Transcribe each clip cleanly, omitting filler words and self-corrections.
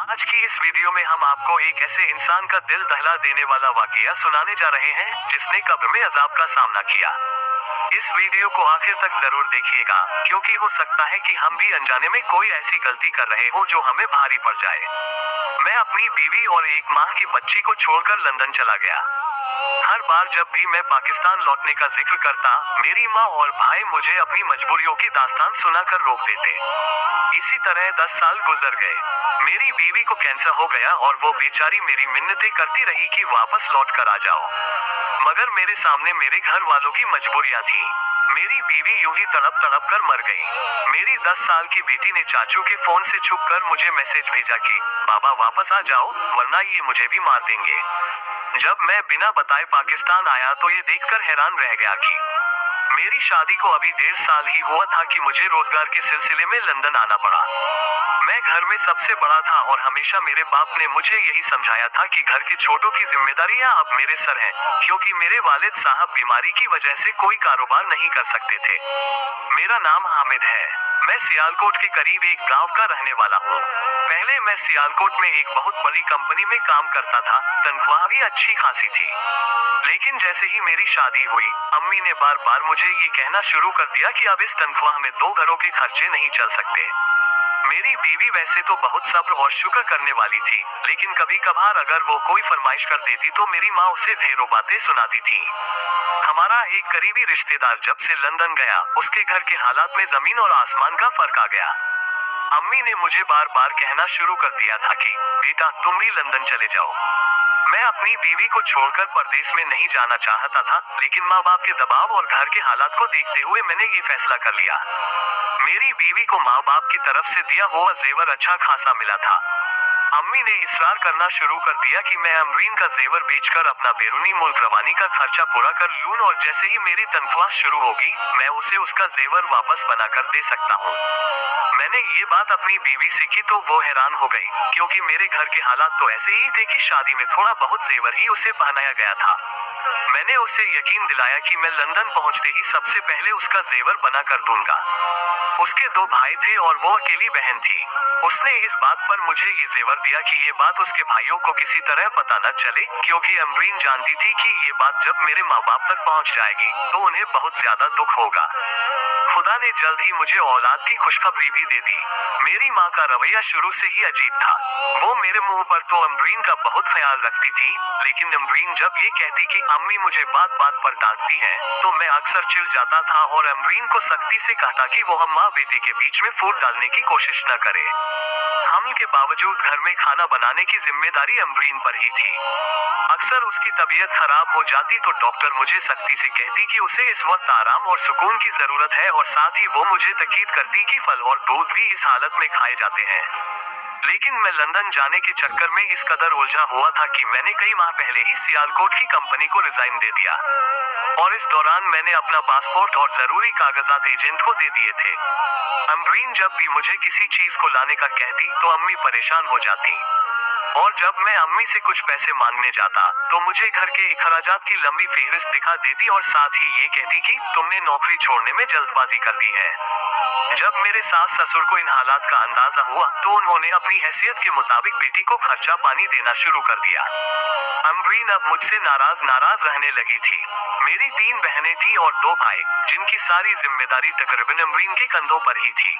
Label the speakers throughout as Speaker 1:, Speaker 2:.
Speaker 1: आज की इस वीडियो में हम आपको एक ऐसे इंसान का दिल दहला देने वाला वाकया सुनाने जा रहे हैं जिसने कब्र में अजाब का सामना किया। इस वीडियो को आखिर तक जरूर देखिएगा, क्योंकि हो सकता है कि हम भी अनजाने में कोई ऐसी गलती कर रहे हो जो हमें भारी पड़ जाए। मैं अपनी बीवी और 1 माह की बच्ची को छोड़कर लंदन चला गया। हर बार जब भी मैं पाकिस्तान लौटने का जिक्र करता, मेरी माँ और भाई मुझे अपनी मजबूरियों की दास्तान सुनाकर रोक देते। इसी तरह 10 साल गुजर गए। मेरी बीवी को कैंसर हो गया और वो बेचारी मेरी मिन्नतें करती रही कि वापस लौट कर आ जाओ। मगर मेरे सामने मेरे घर वालों की मजबूरियां थी। मेरी बीवी यूं ही तड़प तड़प कर मर गई। मेरी 10 साल की बेटी ने चाचू के फोन से छुप कर मुझे मैसेज भेजा कि बाबा वापस आ जाओ, वरना ये मुझे भी मार देंगे। जब मैं बिना बताए पाकिस्तान आया तो ये देखकर हैरान रह गया कि मेरी शादी को अभी 1.5 साल ही हुआ था कि मुझे रोजगार के सिलसिले में लंदन आना पड़ा। मैं घर में सबसे बड़ा था और हमेशा मेरे बाप ने मुझे यही समझाया था कि घर के छोटों की जिम्मेदारियां अब मेरे सर हैं, क्योंकि मेरे वालिद साहब बीमारी की वजह से कोई कारोबार नहीं कर सकते थे। मेरा नाम हामिद है। मैं सियालकोट के करीब एक गांव का रहने वाला हूँ। पहले मैं सियालकोट में एक बहुत बड़ी कंपनी में काम करता था, तनख्वाह भी अच्छी खासी थी। लेकिन जैसे ही मेरी शादी हुई, अम्मी ने बार बार मुझे ये कहना शुरू कर दिया कि अब इस तनख्वाह में 2 घरों के खर्चे नहीं चल सकते। मेरी बीवी वैसे तो बहुत सब्र और शुक्र करने वाली थी, लेकिन कभी कभार अगर वो कोई फरमाइश कर देती तो मेरी माँ उसे ढेरों बातें सुनाती थी। हमारा एक करीबी रिश्तेदार जब से लंदन गया, उसके घर के हालात में जमीन और आसमान का फर्क आ गया। अम्मी ने मुझे बार बार कहना शुरू कर दिया था कि बेटा तुम भी लंदन चले जाओ। मैं अपनी बीवी को छोड़कर परदेश में नहीं जाना चाहता था, लेकिन माँ बाप के दबाव और घर के हालात को देखते हुए मैंने ये फैसला कर लिया। मेरी बीवी को माँ बाप की तरफ से दिया हुआ जेवर अच्छा खासा मिला था। अम्मी ने इसरार करना शुरू कर दिया कि मैं अमरीन का जेवर बेचकर अपना बैरूनी मुल्क रवानी का खर्चा पूरा कर लूं और जैसे ही मेरी तनख्वाह शुरू होगी, मैं उसे उसका जेवर वापस बनाकर दे सकता हूँ। मैंने ये बात अपनी बीवी से की तो वो हैरान हो गई, क्योंकि मेरे घर के हालात तो ऐसे ही थे कि शादी में थोड़ा बहुत जेवर ही उसे पहनाया गया था। मैंने उसे यकीन दिलाया कि मैं लंदन पहुंचते ही सबसे पहले उसका जेवर बना कर दूंगा। उसके 2 भाई थे और वो अकेली बहन थी। उसने इस बात पर मुझे ये जेवर दिया कि ये बात उसके भाइयों को किसी तरह पता न चले, क्योंकि अमरीन जानती थी कि ये बात जब मेरे माँ बाप तक पहुंच जाएगी तो उन्हें बहुत ज्यादा दुख होगा। खुदा ने जल्द ही मुझे औलाद की खुशखबरी भी दे दी। मेरी माँ का रवैया शुरू से ही अजीब था। वो मेरे मुंह पर तो अमरीन का बहुत ख्याल रखती थी, लेकिन अमरीन जब ये कहती कि अम्मी मुझे बात बात पर डांटती हैं, तो मैं अक्सर चिढ़ जाता था और अमरीन को सख्ती से कहता कि वो हम माँ बेटे के बीच में फूट डालने की कोशिश न करे। हमल के बावजूद घर में खाना बनाने की जिम्मेदारी अमरीन पर ही थी। अक्सर उसकी तबीयत खराब हो जाती तो डॉक्टर मुझे सख्ती से कहती कि उसे इस वक्त आराम और सुकून की जरूरत है, और साथ ही वो मुझे ताकीद करती कि फल और दूध भी इस हालत में खाए जाते हैं। लेकिन मैं लंदन जाने के चक्कर में इस कदर उलझा हुआ था कि मैंने कई माह पहले ही सियालकोट की कंपनी को रिजाइन दे दिया। और इस दौरान मैंने अपना पासपोर्ट और जरूरी कागजात एजेंट को दे दिए थे। अमरीन जब भी मुझे किसी चीज को लाने का कहती तो अम्मी परेशान हो जाती। और जब मैं अम्मी से कुछ पैसे मांगने जाता तो मुझे घर के अखराजात की लंबी फेहरिस्त दिखा देती और साथ ही ये कहती कि तुमने नौकरी छोड़ने में जल्दबाजी कर दी है। जब मेरे सास ससुर को इन हालात का अंदाजा हुआ तो उन्होंने अपनी हैसियत के मुताबिक बेटी को खर्चा पानी देना शुरू कर दिया। अमरीन अब मुझसे नाराज नाराज रहने लगी थी। मेरी 3 बहनें थी और 2 भाई, जिनकी सारी जिम्मेदारी तकरीबन अमरीन के कंधों पर ही थी।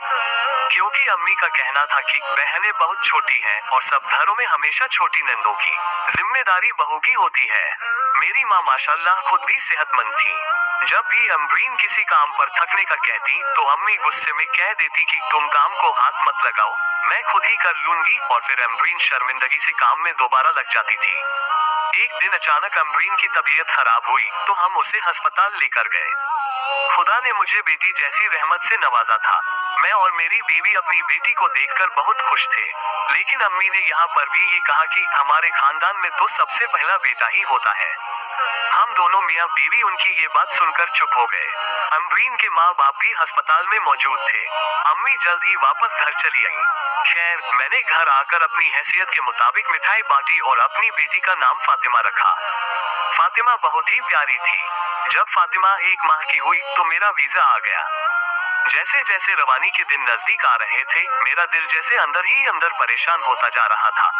Speaker 1: क्योंकि अम्मी का कहना था कि बहनें बहुत छोटी हैं और सब घरों में हमेशा छोटी नंदों की जिम्मेदारी बहू की होती है। मेरी माँ माशाल्लाह खुद भी सेहतमंद थी। जब भी अमरीन किसी काम पर थकने का कहती तो अम्मी गुस्से में कह देती कि तुम काम को हाथ मत लगाओ, मैं खुद ही कर लूंगी, और फिर अमरीन शर्मिंदगी से काम में दोबारा लग जाती थी। एक दिन अचानक अमरीन की तबीयत खराब हुई तो हम उसे अस्पताल लेकर गए। खुदा ने मुझे बेटी जैसी रहमत से नवाजा था। मैं और मेरी बीवी अपनी बेटी को देखकर बहुत खुश थे। लेकिन अम्मी ने यहाँ पर भी ये कहा कि हमारे खानदान में तो सबसे पहला बेटा ही होता है। हम दोनों मियाँ बीवी उनकी ये बात सुनकर चुप हो गए। अमरीन के माँ बाप भी अस्पताल में मौजूद थे। अम्मी जल्द ही वापस घर चली आई। खैर, मैंने घर आकर अपनी हैसियत के मुताबिक मिठाई बांटी और अपनी बेटी का नाम फातिमा रखा। फातिमा बहुत ही प्यारी थी। जब फातिमा 1 माह की हुई तो मेरा वीजा आ गया। जैसे जैसे रवानी के दिन नजदीक आ रहे थे, मेरा दिल जैसे अंदर ही अंदर परेशान होता जा रहा था।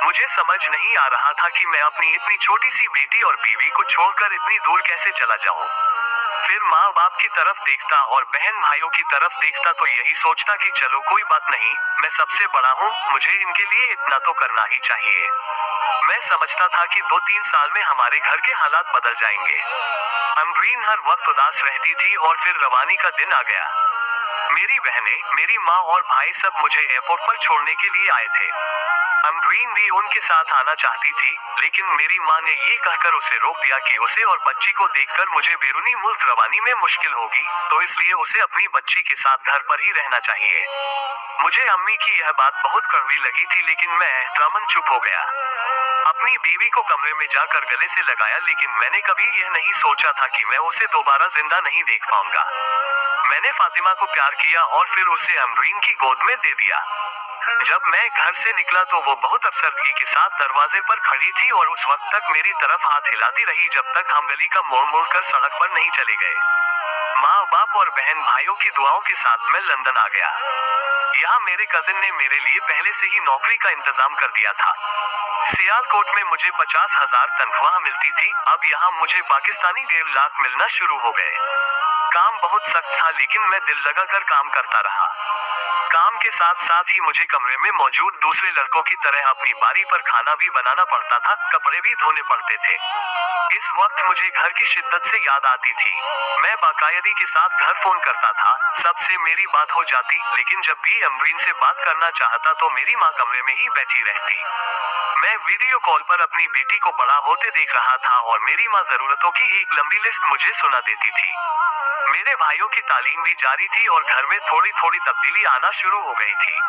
Speaker 1: मुझे समझ नहीं आ रहा था कि मैं अपनी इतनी छोटी सी बेटी और बीवी को छोड़कर इतनी दूर कैसे चला जाऊं। फिर माँ बाप की तरफ देखता और बहन भाइयों की तरफ देखता तो यही सोचता कि चलो कोई बात नहीं, मैं सबसे बड़ा हूँ, मुझे इनके लिए इतना तो करना ही चाहिए। मैं समझता था कि 2-3 साल में हमारे घर के हालात बदल जाएंगे। अमरीन हर वक्त उदास रहती थी और फिर रवानी का दिन आ गया। मेरी बहनें, मेरी माँ और भाई सब मुझे एयरपोर्ट पर छोड़ने के लिए आए थे। अमरीन भी उनके साथ आना चाहती थी, लेकिन मेरी माँ ने ये कहकर उसे रोक दिया कि उसे और बच्ची को देखकर मुझे बैरूनी मुल्क रवानी में मुश्किल होगी, तो इसलिए उसे अपनी बच्ची के साथ घर पर ही रहना चाहिए। मुझे अम्मी की यह बात बहुत कड़वी लगी थी, लेकिन मैं एहतरामन चुप हो गया। अपनी बीवी को कमरे में जाकर गले से लगाया, लेकिन मैंने कभी यह नहीं सोचा था कि मैं उसे दोबारा जिंदा नहीं देख पाऊंगा। मैंने फातिमा को प्यार किया और फिर उसे अमरीन की गोद में दे दिया। जब मैं घर से निकला तो वो बहुत अफसरदगी के साथ दरवाजे पर खड़ी थी और उस वक्त तक मेरी तरफ हाथ हिलाती रही जब तक हम गली का मोड़ मोड़ कर सड़क पर नहीं चले गए। माँ बाप और बहन भाइयों की दुआओं के साथ मैं लंदन आ गया। यहाँ मेरे कजिन ने मेरे लिए पहले से ही नौकरी का इंतजाम कर दिया था। सियालकोट में मुझे 50,000 तनख्वाह मिलती थी, अब यहाँ मुझे पाकिस्तानी 1.5 लाख मिलना शुरू हो गए। काम बहुत सख्त था, लेकिन मैं दिल लगाकर काम करता रहा। काम के साथ साथ ही मुझे कमरे में मौजूद दूसरे लड़कों की तरह अपनी बारी पर खाना भी बनाना पड़ता था, कपड़े भी धोने पड़ते थे। इस वक्त मुझे घर की शिद्दत से याद आती थी। मैं बाकायदगी के साथ घर फोन करता था, सबसे मेरी बात हो जाती, लेकिन जब भी अमरीन से बात करना चाहता तो मेरी माँ कमरे में ही बैठी रहती। मैं वीडियो कॉल पर अपनी बेटी को बड़ा होते देख रहा था और मेरी माँ जरूरतों की एक लंबी लिस्ट मुझे सुना देती थी। मेरे भाइयों की तालीम भी जारी थी और घर में थोड़ी थोड़ी तब्दीली आना शुरू हो गई थी।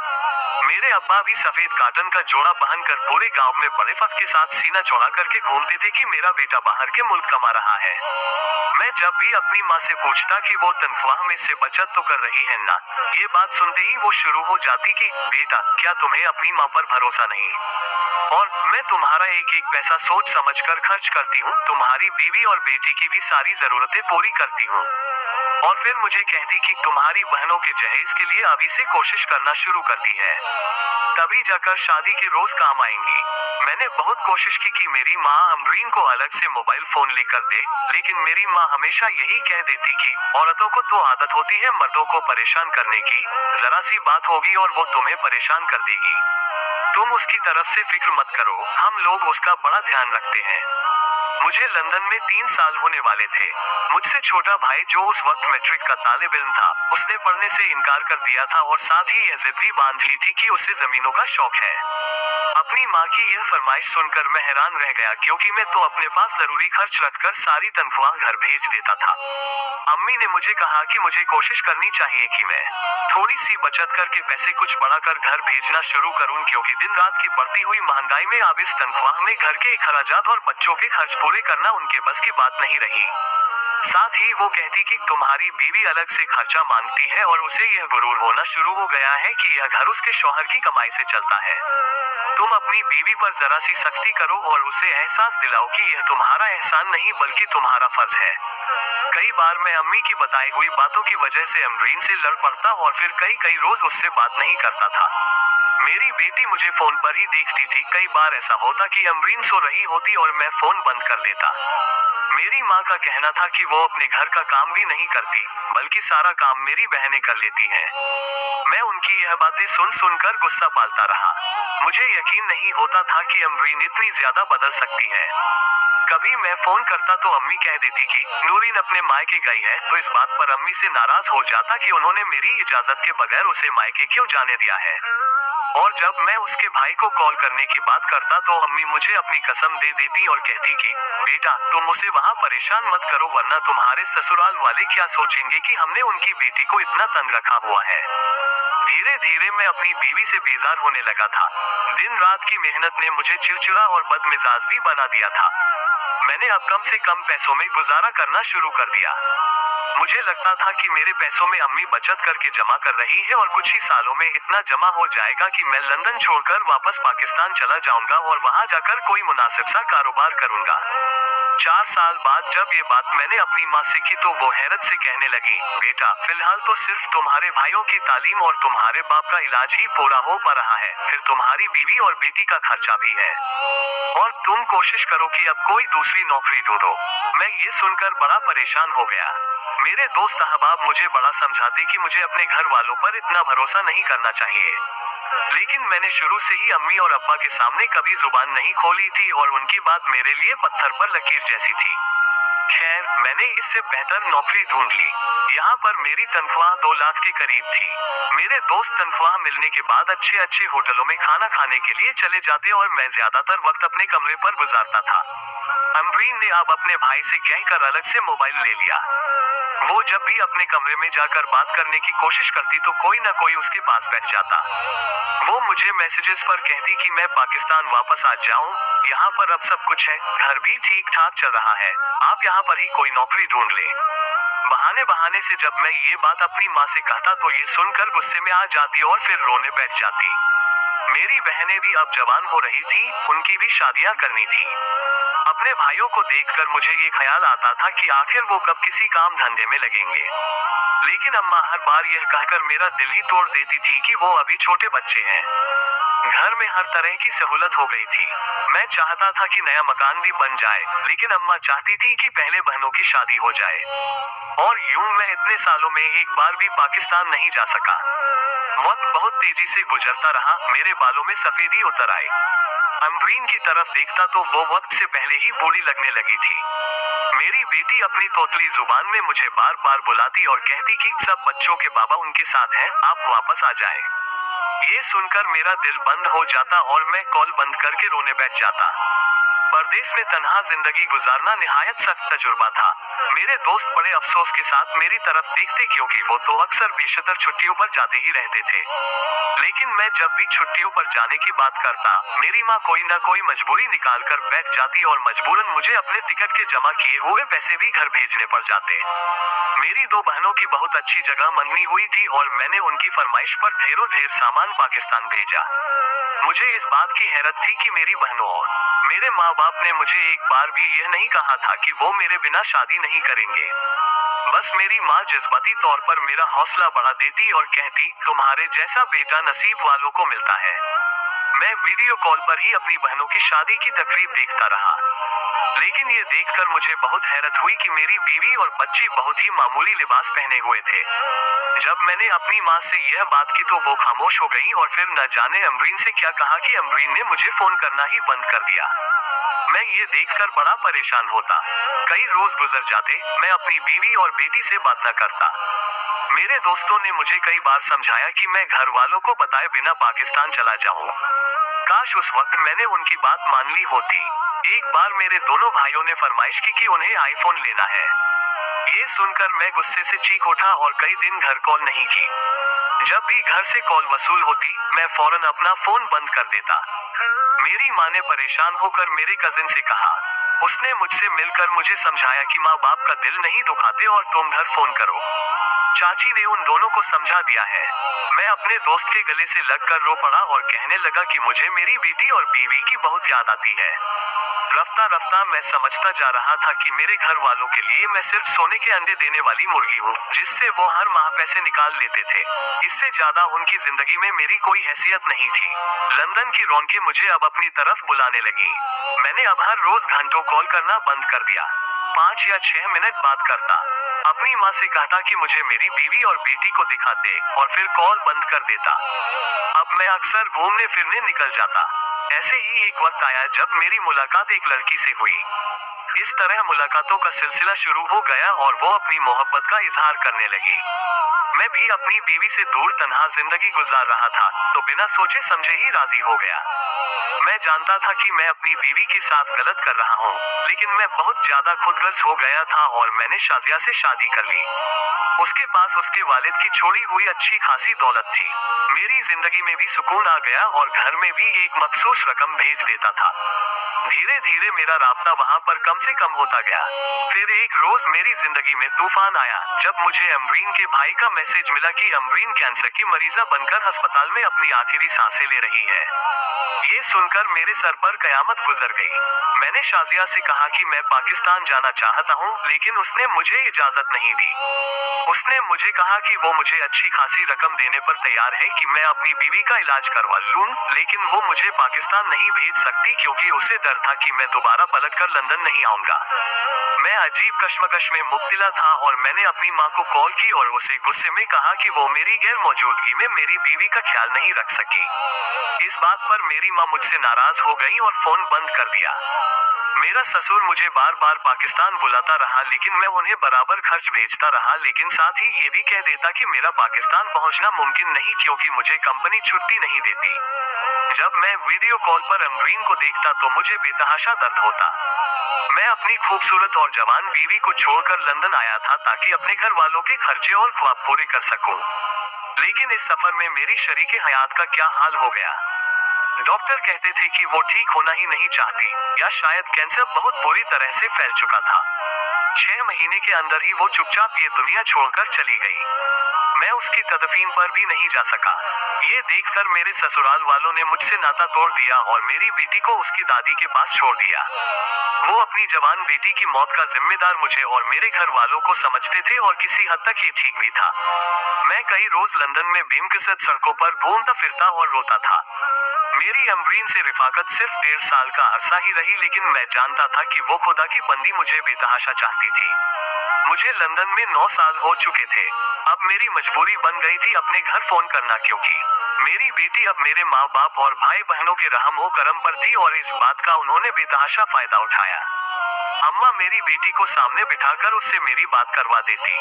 Speaker 1: मेरे अब्बा भी सफेद काटन का जोड़ा पहनकर पूरे गांव में बड़े फख्र के साथ सीना चौड़ा करके घूमते थे कि मेरा बेटा बाहर के मुल्क कमा रहा है। मैं जब भी अपनी माँ से पूछता कि वो तनख्वाह में से बचत तो कर रही है ना, ये बात सुनते ही वो शुरू हो जाती कि बेटा, क्या तुम्हें अपनी माँ पर भरोसा नहीं? और मैं तुम्हारा एक एक पैसा सोच समझ कर खर्च करती हूँ, तुम्हारी बीवी और बेटी की भी सारी जरूरतें पूरी करती हूँ। और फिर मुझे कहती कि तुम्हारी बहनों के जहेज के लिए अभी से कोशिश करना शुरू कर दी है, तभी जाकर शादी के रोज काम आएंगी। मैंने बहुत कोशिश की कि मेरी माँ अमरीन को अलग से मोबाइल फोन लेकर दे, लेकिन मेरी माँ हमेशा यही कह देती कि औरतों को तो आदत होती है मर्दों को परेशान करने की, जरा सी बात होगी और वो तुम्हें परेशान कर देगी। तुम उसकी तरफ से फिक्र मत करो, हम लोग उसका बड़ा ध्यान रखते हैं। मुझे लंदन में 3 साल होने वाले थे। मुझसे छोटा भाई, जो उस वक्त मैट्रिक का तालिब इल्म था, उसने पढ़ने से इनकार कर दिया था और साथ ही यह जिद भी बांध ली थी कि उसे जमीनों का शौक है। अपनी माँ की यह फरमाइश सुनकर मैं हैरान रह गया, क्योंकि मैं तो अपने पास जरूरी खर्च रखकर सारी तनख्वाह घर भेज देता था। अम्मी ने मुझे कहा कि मुझे कोशिश करनी चाहिए कि मैं थोड़ी सी बचत करके पैसे कुछ बढ़ाकर घर भेजना शुरू करूं, क्योंकि दिन रात की बढ़ती हुई महंगाई में अब इस तनख्वाह में घर के अखराजात और बच्चों के खर्च पूरे करना उनके बस की बात नहीं रही। साथ ही वो कहती कि तुम्हारी बीवी अलग से खर्चा मांगती है और उसे यह गुरूर होना शुरू हो गया है कि यह घर उसके शौहर की कमाई से चलता है। तुम अपनी बीवी पर जरा सी सख्ती करो और उसे एहसास दिलाओ कि यह तुम्हारा एहसान नहीं बल्कि तुम्हारा फर्ज है। कई बार मैं अम्मी की बताई हुई बातों की वजह से अमरीन से लड़ पड़ता और फिर कई रोज उससे बात नहीं करता था। मेरी बेटी मुझे फोन पर ही देखती थी। कई बार ऐसा होता कि अमरीन सो रही होती और मैं फोन बंद कर देता। मेरी माँ का कहना था कि वो अपने घर का काम भी नहीं करती, बल्कि सारा काम मेरी बहनें कर लेती हैं। मैं उनकी यह बातें सुन सुनकर गुस्सा पालता रहा। मुझे यकीन नहीं होता था कि अमरीन इतनी ज्यादा बदल सकती है। कभी मैं फोन करता तो अम्मी कह देती कि नूरीन अपने मायके गई है, तो इस बात पर अम्मी से नाराज हो जाता कि उन्होंने मेरी इजाजत के बगैर उसे मायके क्यों जाने दिया है। और जब मैं उसके भाई को कॉल करने की बात करता तो अम्मी मुझे अपनी कसम दे देती और कहती कि बेटा, तुम उसे वहाँ परेशान मत करो, वरना तुम्हारे ससुराल वाले क्या सोचेंगे कि हमने उनकी बेटी को इतना तंग रखा हुआ है। धीरे धीरे मैं अपनी बीवी से बेजार होने लगा था। दिन रात की मेहनत ने मुझे चिड़चिड़ा और बदमिजाज भी बना दिया था। मैंने अब कम से कम पैसों में गुजारा करना शुरू कर दिया। मुझे लगता था कि मेरे पैसों में अम्मी बचत करके जमा कर रही है और कुछ ही सालों में इतना जमा हो जाएगा कि मैं लंदन छोड़कर वापस पाकिस्तान चला जाऊंगा और वहां जाकर कोई मुनासिब सा कारोबार करूंगा। 4 साल बाद जब ये बात मैंने अपनी माँ से की तो वो हैरत से कहने लगी, बेटा फिलहाल तो सिर्फ तुम्हारे भाइयों की तालीम और तुम्हारे बाप का इलाज ही पूरा हो पा रहा है, फिर तुम्हारी बीवी और बेटी का खर्चा भी है। और तुम कोशिश करो कि अब कोई दूसरी नौकरी ढूंढो। मैं ये सुनकर बड़ा परेशान हो गया। मेरे दोस्त अहबाब मुझे बड़ा समझाते कि मुझे अपने घर वालों पर इतना भरोसा नहीं करना चाहिए। लेकिन मैंने शुरू से ही अम्मी और अब्बा के सामने कभी जुबान नहीं खोली थी और उनकी बात मेरे लिए पत्थर पर लकीर जैसी थी। खैर, मैंने इससे बेहतर नौकरी ढूंढ ली। यहाँ पर मेरी तनख्वाह 2 लाख के करीब थी। मेरे दोस्त तनख्वाह मिलने के बाद अच्छे अच्छे होटलों में खाना खाने के लिए चले जाते और मैं ज्यादातर वक्त अपने कमरे पर गुजारता था। अमरीन ने अब अपने भाई से कहकर अलग से मोबाइल ले लिया। वो जब भी अपने कमरे में जाकर बात करने की कोशिश करती तो कोई न कोई उसके पास बैठ जाता। वो मुझे मैसेजेस पर कहती कि मैं पाकिस्तान वापस आ जाऊं, यहाँ पर अब सब कुछ है, घर भी ठीक ठाक चल रहा है, आप यहाँ पर ही कोई नौकरी ढूंढ ले। बहाने बहाने से जब मैं ये बात अपनी माँ से कहता तो ये सुनकर गुस्से में आ जाती और फिर रोने बैठ जाती। मेरी बहनें भी अब जवान हो रही थी, उनकी भी शादियां करनी थी। अपने भाइयों को देखकर मुझे ये ख्याल आता था कि आखिर वो कब किसी काम धंधे में लगेंगे। लेकिन अम्मा हर बार यह कहकर मेरा दिल ही तोड़ देती थी कि वो अभी छोटे बच्चे हैं। घर में हर तरह की सहूलत हो गई थी। मैं चाहता था कि नया मकान भी बन जाए, लेकिन अम्मा चाहती थी कि पहले बहनों की शादी हो जाए। और यूं मैं इतने सालों में एक बार भी पाकिस्तान नहीं जा सका। वक्त बहुत तेजी से गुजरता रहा, मेरे बालों में सफेदी उतर आई। अमरीन की तरफ देखता तो वो वक्त से पहले ही बूढ़ी लगने लगी थी। मेरी बेटी अपनी तोतली जुबान में मुझे बार बार बुलाती और कहती कि सब बच्चों के बाबा उनके साथ हैं, आप वापस आ जाएं। ये सुनकर मेरा दिल बंद हो जाता और मैं कॉल बंद करके रोने बैठ जाता। परदेश में तन्हा जिंदगी गुजारना निहायत सख्त तजुर्बा था। मेरे दोस्त बड़े अफसोस के साथ मेरी तरफ देखते क्योंकि वो तो अक्सर बेशतर छुट्टियों पर जाते ही रहते थे। लेकिन मैं जब भी छुट्टियों पर जाने की बात करता, मेरी माँ कोई ना कोई मजबूरी निकाल कर बैठ जाती और मजबूरन मुझे अपने टिकट के जमा किए हुए पैसे भी घर भेजने पड़ जाते। मेरी 2 बहनों की बहुत अच्छी जगह मंगनी हुई थी और मैंने उनकी फरमाइश पर ढेर सामान पाकिस्तान भेजा। मुझे इस बात की हैरत थी कि मेरी बहनों और मेरे माँ बाप ने मुझे एक बार भी यह नहीं कहा था कि वो मेरे बिना शादी नहीं करेंगे। बस मेरी माँ जज्बाती तौर पर मेरा हौसला बढ़ा देती और कहती, तुम्हारे जैसा बेटा नसीब वालों को मिलता है। मैं वीडियो कॉल पर ही अपनी बहनों की शादी की तकरीब देखता रहा। लेकिन ये देखकर मुझे बहुत हैरत हुई कि मेरी बीवी और बच्ची बहुत ही मामूली लिबास पहने हुए थे। जब मैंने अपनी माँ से यह बात की तो वो खामोश हो गई और फिर न जाने अमरीन से क्या कहा कि अमरीन ने मुझे फोन करना ही बंद कर दिया। मैं ये देखकर बड़ा परेशान होता। कई रोज गुजर जाते, मैं अपनी बीवी और बेटी से बात न करता। मेरे दोस्तों ने मुझे कई बार समझाया कि मैं घर वालों को बताए बिना पाकिस्तान चला जाऊं। काश उस वक्त मैंने उनकी बात मान ली होती। एक बार मेरे दोनों भाइयों ने फरमाइश की कि उन्हें आईफोन लेना है। ये सुनकर मैं गुस्से से चीख उठा और कई दिन घर कॉल नहीं की। जब भी घर से कॉल वसूल होती, मैं फौरन अपना फोन बंद कर देता। मेरी माँ ने परेशान होकर मेरे कजिन से कहा। उसने मुझसे मिलकर मुझे समझाया कि माँ बाप का दिल नहीं दुखाते और तुम घर फोन करो। चाची ने उन दोनों को समझा दिया है। मैं अपने दोस्त के गले से लगकर रो पड़ा और कहने लगा कि मुझे मेरी बेटी और बीवी की बहुत याद आती है। रफ्ता रफ्ता मैं समझता जा रहा था कि मेरे घर वालों के लिए मैं सिर्फ सोने के अंडे देने वाली मुर्गी हूँ, जिससे वो हर माह पैसे निकाल लेते थे। इससे ज्यादा उनकी जिंदगी में मेरी कोई हैसियत नहीं थी। लंदन की रौनकें मुझे अब अपनी तरफ बुलाने लगी। मैंने अब हर रोज घंटों कॉल करना बंद कर दिया। 5 या 6 मिनट बात करता, अपनी माँ से कहता कि मुझे मेरी बीवी और बेटी को दिखा दे और फिर कॉल बंद कर देता। अब मैं अक्सर घूमने फिरने निकल जाता। ऐसे ही एक वक्त आया जब मेरी मुलाकात एक लड़की से हुई। इस तरह मुलाकातों का सिलसिला शुरू हो गया और वो अपनी मोहब्बत का इजहार करने लगी। मैं भी अपनी बीवी से दूर तन्हा जिंदगी गुजार रहा था, तो बिना सोचे समझे ही राजी हो गया। मैं जानता था कि मैं अपनी बीवी के साथ गलत कर रहा हूँ, लेकिन मैं बहुत ज्यादा खुदगर्ज हो गया था और मैंने शाजिया से शादी कर ली। उसके पास उसके वालिद की छोड़ी हुई अच्छी खासी दौलत थी। मेरी जिंदगी में भी सुकून आ गया और घर में भी एक मखसूस रकम भेज देता था। धीरे धीरे मेरा राब्ता वहाँ पर कम से कम होता गया। फिर एक रोज मेरी जिंदगी में तूफान आया, जब मुझे अमरीन के भाई का मैसेज मिला कि अमरीन कैंसर की मरीजा बनकर अस्पताल में अपनी आखिरी सांसें ले रही है। ये सुनकर मेरे सर पर कयामत गुजर गई। मैंने शाजिया से कहा कि मैं पाकिस्तान जाना चाहता हूँ, लेकिन उसने मुझे इजाजत नहीं दी। उसने मुझे कहा कि वो मुझे अच्छी खासी रकम देने पर तैयार है कि मैं अपनी बीवी का इलाज करवा लूं, लेकिन वो मुझे पाकिस्तान नहीं भेज सकती क्योंकि उसे डर था कि मैं दोबारा पलटकर लंदन नहीं आऊंगा। मैं अजीब कश्मकश में मुब्तला था और मैंने अपनी माँ को कॉल की और उसे गुस्से में कहा कि वो मेरी गैर मौजूदगी में मेरी बीवी का ख्याल नहीं रख सकी। इस बात पर मेरी माँ मुझसे नाराज हो गई और फोन बंद कर दिया। मेरा ससुर मुझे बार बार पाकिस्तान बुलाता रहा, लेकिन मैं उन्हें बराबर खर्च भेजता रहा, लेकिन साथ ही ये भी कह देता कि मेरा पाकिस्तान पहुंचना मुमकिन नहीं क्योंकि मुझे कंपनी छुट्टी नहीं देती। जब मैं वीडियो कॉल पर अमरीन को देखता तो मुझे बेतहाशा दर्द होता। मैं अपनी खूबसूरत और जवान बीवी को छोड़कर लंदन आया था ताकि अपने घर वालों के खर्चे और ख्वाब पूरे कर सकूं। लेकिन इस सफर में मेरी शरीके हयात का क्या हाल हो गया। डॉक्टर कहते थे कि वो ठीक होना ही नहीं चाहती, या शायद कैंसर बहुत बुरी तरह से फैल चुका था। 6 महीने के अंदर ही वो चुपचाप ये दुनिया छोड़कर चली गई। मैं उसकी तदफीन पर भी नहीं जा सका। ये देखकर मेरे ससुराल वालों ने मुझसे नाता तोड़ दिया और मेरी बेटी को उसकी दादी के पास छोड़ दिया। वो अपनी जवान बेटी की मौत का जिम्मेदार मुझे और मेरे घर वालों को समझते थे और किसी हद तक ये ठीक भी था। मैं कई रोज लंदन में बेमकसद सड़कों पर घूमता फिरता और रोता था। मेरी अमरीन से रिफाकत सिर्फ 1.5 साल का अरसा ही रही, लेकिन मैं जानता था कि वो खुदा की बंदी मुझे बेतहाशा चाहती थी। मुझे लंदन में 9 साल हो चुके थे। अब मेरी मजबूरी बन गई थी अपने घर फोन करना, क्योंकि मेरी बेटी अब मेरे माँ बाप और भाई बहनों के रहम व करम पर थी और इस बात का उन्होंने बेतहाशा फायदा उठाया। अम्मा मेरी बेटी को सामने बिठाकर उससे मेरी बात करवा देती।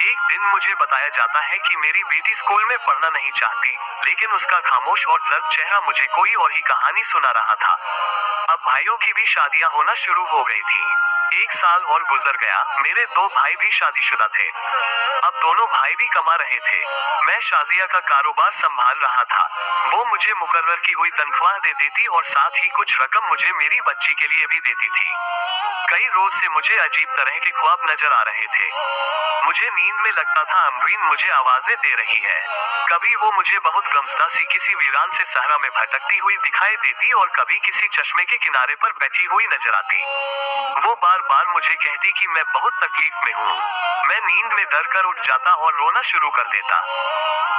Speaker 1: एक दिन मुझे बताया जाता है कि मेरी बेटी स्कूल में पढ़ना नहीं चाहती, लेकिन उसका खामोश और जर्द चेहरा मुझे कोई और ही कहानी सुना रहा था। अब भाइयों की भी शादियां होना शुरू हो गई थी। 1 साल और गुजर गया। मेरे 2 भाई भी शादीशुदा थे। अब दोनों भाई भी कमा रहे थे। मैं शाजिया का कारोबार संभाल रहा था। वो मुझे मुकर्रर की हुई तनख्वाह दे देती और साथ ही कुछ रकम मुझे मेरी बच्ची के लिए भी देती थी। कई रोज से मुझे अजीब तरह के ख्वाब नजर आ रहे थे। मुझे नींद में लगता था अमरीन मुझे आवाजें दे रही है। कभी वो मुझे बहुत गमज़दा सी किसी वीरान से सहरा में भटकती हुई दिखाई देती और कभी किसी चश्मे के किनारे पर बैठी हुई नजर आती। वो बार बार मुझे कहती कि मैं बहुत तकलीफ में हूँ। मैं नींद में डर कर उठ जाता और रोना शुरू कर देता।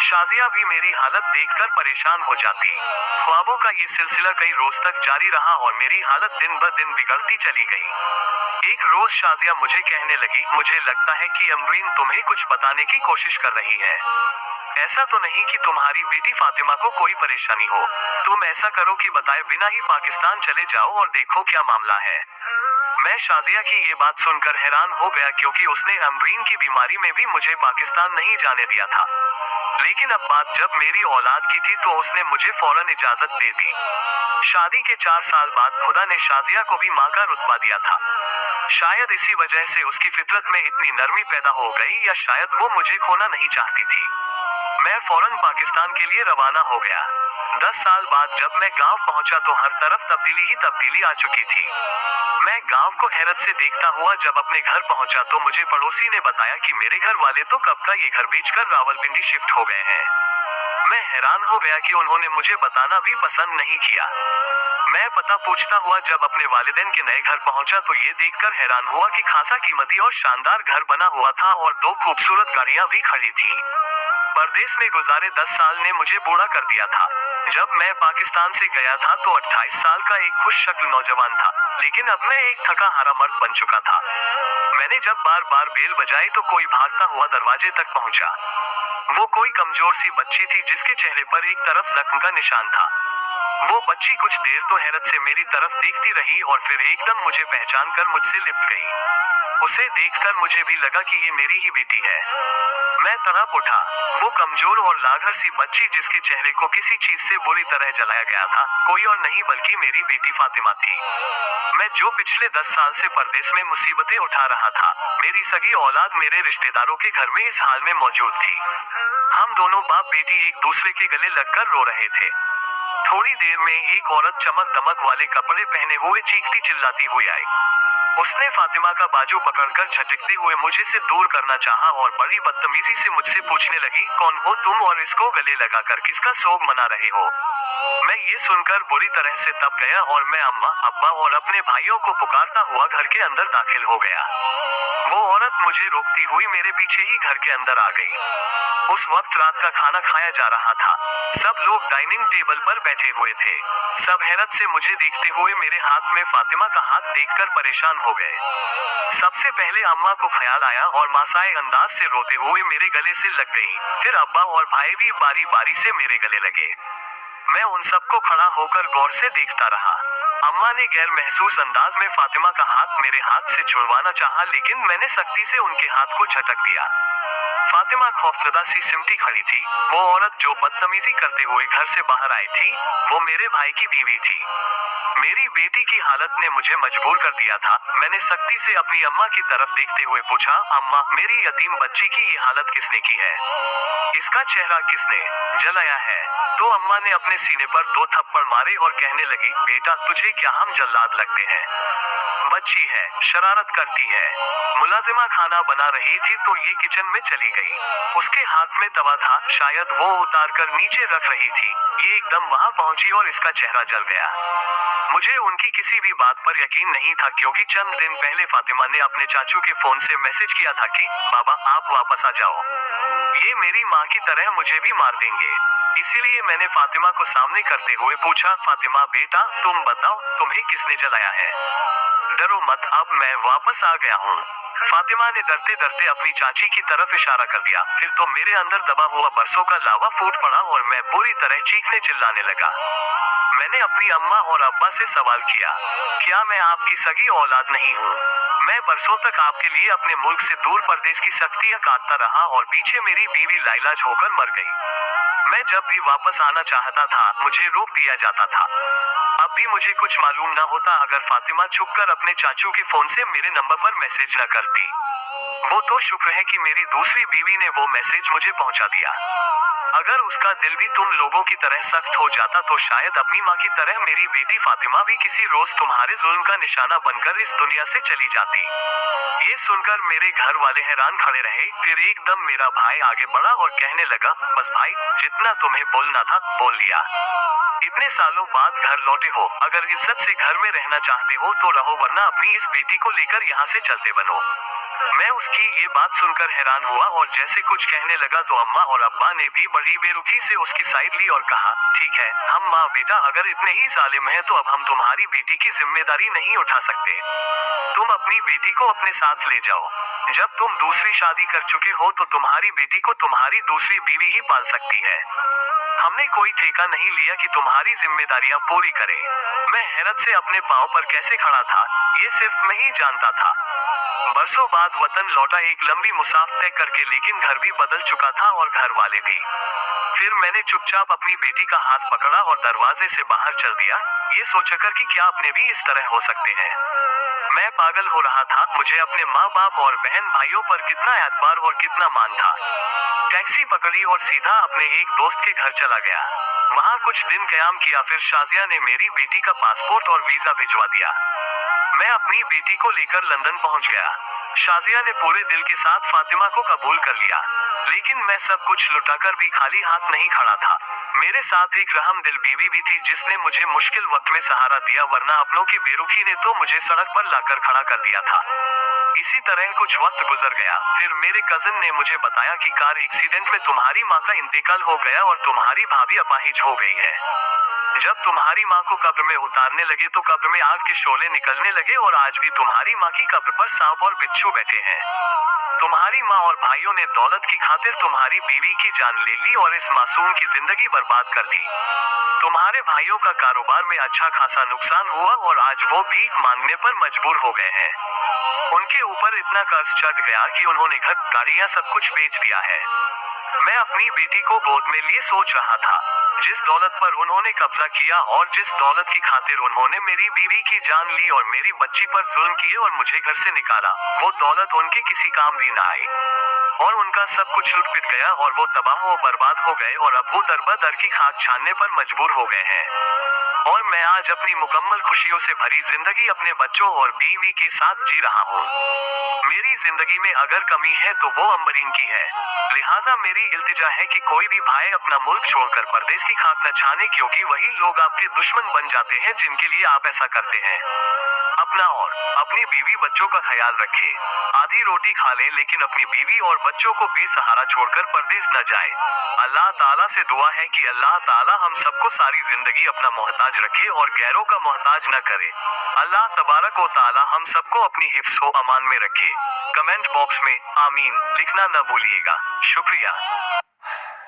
Speaker 1: शाजिया भी मेरी हालत देखकर परेशान हो जाती। ख्वाबों का ये सिलसिला कई रोज तक जारी रहा और मेरी हालत दिन ब दिन बिगड़ती चली गई। एक रोज शाजिया मुझे कहने लगी, मुझे लगता है कि अमरीन तुम्हें कुछ बताने की कोशिश कर रही है। ऐसा तो नहीं कि तुम्हारी बेटी फातिमा को कोई परेशानी हो। तुम ऐसा करो कि बताए बिना ही पाकिस्तान चले जाओ और देखो क्या मामला है। मैं शाजिया की ये बात सुनकर हैरान हो गया, क्योंकि उसने अमरीन की बीमारी में भी मुझे पाकिस्तान नहीं जाने दिया था। लेकिन अब बात जब मेरी औलाद की थी तो उसने मुझे फौरन इजाजत दे दी। शादी के 4 साल बाद खुदा ने शाजिया को भी माँ का रुतबा दिया था। शायद इसी वजह से उसकी फितरत में इतनी नरमी पैदा हो गई, या शायद वो मुझे खोना नहीं चाहती थी। मैं फौरन पाकिस्तान के लिए रवाना हो गया। 10 साल बाद जब मैं गांव पहुंचा तो हर तरफ तब्दीली ही तब्दीली आ चुकी थी। मैं गांव को हैरत से देखता हुआ जब अपने घर पहुंचा तो मुझे पड़ोसी ने बताया कि मेरे घर वाले तो कब का ये घर बेचकर रावलपिंडी शिफ्ट हो गए हैं। मैं हैरान हो गया कि उन्होंने मुझे बताना भी पसंद नहीं किया। मैं पता पूछता हुआ जब अपने वालिदैन के नए घर पहुंचा तो ये देखकर हैरान हुआ कि खासा कीमती और शानदार घर बना हुआ था और 2 खूबसूरत गाड़ियां भी खड़ी थीं। परदेश में गुजारे 10 साल ने मुझे बूढ़ा कर दिया था। जब मैं पाकिस्तान से गया था तो 28 साल का एक खुश शक्ल नौजवान था, लेकिन अब मैं एक थका हारा मर्द बन चुका था। मैंने जब बार बार बेल बजाई तो कोई भागता हुआ दरवाजे तक पहुंचा। वो कोई कमजोर सी बच्ची थी जिसके चेहरे पर एक तरफ जख्म का निशान था। वो बच्ची कुछ देर तो हैरत से मेरी तरफ देखती रही और फिर एकदम मुझे पहचान कर मुझसे लिपट गई। उसे देखकर मुझे भी लगा कि ये मेरी ही बेटी है। मैं तड़प उठा। वो कमजोर और लाघर सी बच्ची जिसके चेहरे को किसी चीज से बुरी तरह जलाया गया था, कोई और नहीं बल्कि मेरी बेटी फातिमा थी। मैं जो पिछले 10 साल से परदेश में मुसीबतें उठा रहा था, मेरी सगी औलाद मेरे रिश्तेदारों के घर में इस हाल में मौजूद थी। हम दोनों बाप बेटी एक दूसरे के गले लगकर रो रहे थे। थोड़ी देर में एक औरत चमक दमक वाले कपड़े पहने हुए चीखती चिल्लाती हुई आई। उसने फातिमा का बाजू पकड़कर झटकते हुए मुझे से दूर करना चाहा और बड़ी बदतमीजी से मुझसे पूछने लगी, कौन हो तुम और इसको गले लगाकर किसका सोग मना रहे हो? मैं ये सुनकर बुरी तरह से तप गया और मैं अम्मा, अब्बा और अपने भाइयों को पुकारता हुआ घर के अंदर दाखिल हो गया। वो औरत मुझे रोकती हुई मेरे पीछे ही घर के अंदर आ गई। उस वक्त रात का खाना खाया जा रहा था। सब लोग डाइनिंग टेबल पर बैठे हुए थे। सब हैरत से मुझे देखते हुए मेरे हाथ में फातिमा का हाथ देखकर परेशान हो गए। सबसे पहले अम्मा को ख्याल आया और मासाए अंदाज से रोते हुए मेरे गले से लग गई। फिर अब्बा और भाई भी बारी बारी से मेरे गले लगे। मैं उन सबको खड़ा होकर गौर से देखता रहा। अम्मा ने गैर महसूस अंदाज में फातिमा का हाथ मेरे हाथ से छुड़वाना चाहा, लेकिन मैंने सख्ती से उनके हाथ को झटक दिया। फातिमा खौफजदा सी सिमटी खड़ी थी। वो औरत जो बदतमीजी करते हुए घर से बाहर आई थी, वो मेरे भाई की बीवी थी। मेरी बेटी की हालत ने मुझे मजबूर कर दिया था। मैंने सख्ती से अपनी अम्मा की तरफ देखते हुए पूछा, अम्मा, मेरी यतीम बच्ची की ये हालत किसने की है? इसका चेहरा किसने जलाया है? तो अम्मा ने अपने सीने पर 2 थप्पड़ मारे और कहने लगी, बेटा, तुझे क्या हम जल्लाद लगते हैं? बच्ची है, शरारत करती है। मुलाजिमा खाना बना रही थी तो ये किचन में चली गई। उसके हाथ में तवा था, शायद वो उतार कर नीचे रख रही थी। ये एकदम वहां पहुंची और इसका चेहरा जल गया। मुझे उनकी किसी भी बात पर यकीन नहीं था, क्योंकि चंद दिन पहले फातिमा ने अपने चाचू के फोन से मैसेज किया था कि बाबा, आप वापस आ जाओ, ये मेरी माँ की तरह मुझे भी मार देंगे। इसीलिए मैंने फातिमा को सामने करते हुए पूछा, फातिमा बेटा, तुम बताओ, तुम्हें किसने जलाया है? डरो मत, अब मैं वापस आ गया हूँ। फातिमा ने डरते डरते अपनी चाची की तरफ इशारा कर दिया। फिर तो मेरे अंदर दबा हुआ बरसों का लावा फूट पड़ा और मैं बुरी तरह चीखने चिल्लाने लगा। मैंने अपनी अम्मा और अब्बा से सवाल किया, क्या मैं आपकी सगी औलाद नहीं हूँ? मैं बरसों तक आपके लिए अपने मुल्क से दूर परदेश की सख्तियां काटता रहा और पीछे मेरी बीवी लाइलाज होकर मर गई। मैं जब भी वापस आना चाहता था, मुझे रोक दिया जाता था। अब भी मुझे कुछ मालूम न होता अगर फातिमा छुपकर अपने चाचू के फोन से मेरे नंबर पर मैसेज न करती। वो तो शुक्र है कि मेरी दूसरी बीवी ने वो मैसेज मुझे पहुंचा दिया। अगर उसका दिल भी तुम लोगों की तरह सख्त हो जाता तो शायद अपनी माँ की तरह मेरी बेटी फातिमा भी किसी रोज तुम्हारे जुल्म का निशाना बनकर इस दुनिया से चली जाती। ये सुनकर मेरे घर वाले हैरान खड़े रहे। फिर एकदम मेरा भाई आगे बढ़ा और कहने लगा, बस भाई, जितना तुम्हें बोलना था बोल लिया। इतने सालों बाद घर लौटे हो, अगर इज्जत से घर में रहना चाहते हो तो रहो, वरना अपनी इस बेटी को लेकर यहाँ से चलते बनो। मैं उसकी ये बात सुनकर हैरान हुआ और जैसे कुछ कहने लगा तो अम्मा और अब्बा ने भी बड़ी बेरुखी से उसकी साइड ली और कहा, ठीक है, हम माँ बेटा अगर इतने ही जालिम हैं तो अब हम तुम्हारी बेटी की जिम्मेदारी नहीं उठा सकते। तुम अपनी बेटी को अपने साथ ले जाओ। जब तुम दूसरी शादी कर चुके हो तो तुम्हारी बेटी को तुम्हारी दूसरी बीवी ही पाल सकती है। हमने कोई ठेका नहीं लिया कि तुम्हारी जिम्मेदारियां पूरी करें। मैं हैरत से अपने पांव पर कैसे खड़ा था, ये सिर्फ मैं ही जानता था। बरसों बाद वतन लौटा, एक लंबी मुसाफिर तय करके, लेकिन घर भी बदल चुका था और घर वाले भी। फिर मैंने चुपचाप अपनी बेटी का हाथ पकड़ा और दरवाजे से बाहर चल दिया, ये सोचकर कि क्या अपने भी इस तरह हो सकते हैं। मैं पागल हो रहा था। मुझे अपने माँ बाप और बहन भाइयों पर कितना एतबार और कितना मान था। टैक्सी पकड़ी और सीधा अपने एक दोस्त के घर चला गया। वहाँ कुछ दिन क़याम किया। फिर शाजिया ने मेरी बेटी का पासपोर्ट और वीजा भिजवा दिया। मैं अपनी बेटी को लेकर लंदन पहुंच गया। शाजिया ने पूरे दिल के साथ फातिमा को कबूल कर लिया, लेकिन मैं सब कुछ लुटाकर भी खाली हाथ नहीं खड़ा था। मेरे साथ एक रहम दिल बीवी भी थी जिसने मुझे मुश्किल वक्त में सहारा दिया, वरना अपनों की बेरुखी ने तो मुझे सड़क पर लाकर खड़ा कर दिया था। इसी तरह कुछ वक्त गुजर गया। फिर मेरे कजिन ने मुझे बताया कि कार एक्सीडेंट में तुम्हारी माँ का इंतकाल हो गया और तुम्हारी भाभी अपाहिज हो गई है। जब तुम्हारी माँ को कब्र में उतारने लगे तो कब्र में आग के शोले निकलने लगे और आज भी तुम्हारी माँ की कब्र पर सांप और बिच्छू बैठे हैं। तुम्हारी माँ और भाइयों ने दौलत की खातिर तुम्हारी बीवी की जान ले ली और इस मासूम की जिंदगी बर्बाद कर दी। तुम्हारे भाइयों का कारोबार में अच्छा खासा नुकसान हुआ और आज वो भीख मांगने पर मजबूर हो गए हैं। उनके ऊपर इतना कर्ज चढ़ गया कि उन्होंने घर, गाड़ियां, सब कुछ बेच दिया है। मैं अपनी बेटी को गोद में लिए सोच रहा था। जिस दौलत पर उन्होंने कब्जा किया और जिस दौलत की खातिर उन्होंने मेरी बीवी की जान ली और मेरी बच्ची पर जुल्म किए और मुझे घर से निकाला, वो दौलत उनके किसी काम भी ना आई। और उनका सब कुछ लुट पिट गया और वो तबाह और बर्बाद हो गए और अब वो दर बदर की खाक छानने पर मजबूर हो गए हैं। और मैं आज अपनी मुकम्मल खुशियों से भरी जिंदगी अपने बच्चों और बीवी के साथ जी रहा हूँ। मेरी जिंदगी में अगर कमी है तो वो अम्बरीन की है। लिहाजा मेरी इल्तिजा है कि कोई भी भाई अपना मुल्क छोड़कर परदेश की खाक न छाने, क्योंकि वही लोग आपके दुश्मन बन जाते हैं जिनके लिए आप ऐसा करते हैं। अपना और अपनी बीवी बच्चों का ख्याल रखे। आधी रोटी खा ले लेकिन अपनी बीवी और बच्चों को बेसहारा छोड़कर परदेश न जाए। अल्लाह ताला से दुआ है कि अल्लाह ताला हम सबको सारी जिंदगी अपना मोहताज रखे और गैरों का मोहताज न करे। अल्लाह तबारक व ताला हम सबको अपनी हिफ्ज़ व अमान में रखे। कमेंट बॉक्स में आमीन लिखना न भूलिएगा। शुक्रिया।